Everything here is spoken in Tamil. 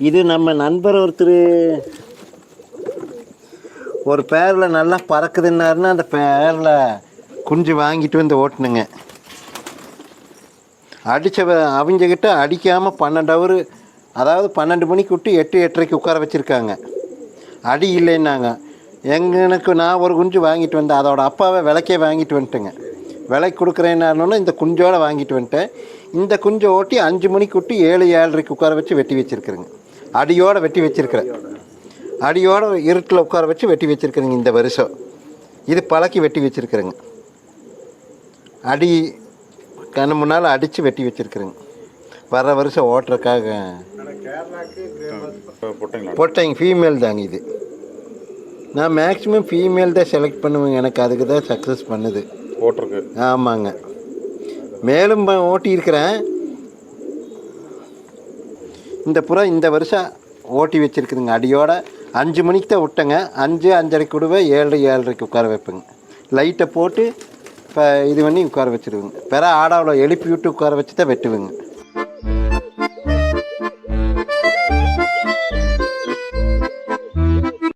இது நம்ம நண்பர் ஒருத்தர் ஒரு பேரில் நல்லா பறக்குதுன்னாருன்னா அந்த பேரில் குஞ்சு வாங்கிட்டு வந்து ஓட்டணுங்க. அடித்த அவங்கக்கிட்ட அடிக்காமல் 12 ஹவர், அதாவது 12 மணிக்கு விட்டு 8 8:30க்கு உட்கார வச்சுருக்காங்க. அடி இல்லைன்னாங்க. எனக்கு நான் ஒரு குஞ்சு வாங்கிட்டு வந்தேன், அதோட அப்பாவை விலைக்கே வாங்கிட்டு வந்துட்டேங்க. விலைக்கு கொடுக்குறேன்னாலும் இந்த குஞ்சோடு வாங்கிட்டு வந்துட்டேன். இந்த குஞ்சை ஓட்டி 5 மணிக்கு விட்டு 7 7:30க்கு உட்கார வச்சு வெட்டி வச்சுருக்குறேங்க. அடியோடு வெட்டி வச்சுருக்கிறேன். அடியோடு இருட்டில் உட்கார வச்சு வெட்டி வச்சுருக்குறேங்க. இந்த வருஷம் இது பழக்கி வெட்டி வச்சுருக்குறேங்க. அடி கண்ணு முன்னால் அடித்து வெட்டி வச்சுருக்குறேங்க. வர வருஷம் ஓட்டுறதுக்காக. பொட்டைங்க ஃபீமேல் தாங்க இது. நான் மேக்ஸிமம் ஃபீமேல் தான் செலக்ட் பண்ணுவேங்க. எனக்கு அதுக்கு தான் சக்ஸஸ் பண்ணுது ஓட்டுருக்கு. ஆமாங்க. மேலும் ஓட்டியிருக்கிறேன். இந்த புறா இந்த வருஷம் ஓட்டி வச்சுருக்குதுங்க. அடியோட 5 மணிக்கு தான் விட்டேங்க. 5 5:30 விடுவேன், 7 7:30க்கு உட்கார வைப்பேங்க. லைட்டை போட்டு இப்போ இது பண்ணி உட்கார வச்சுருவேங்க. பிற ஆடாவில் எழுப்பி விட்டு உட்கார வச்சு தான் வெட்டுவேங்க.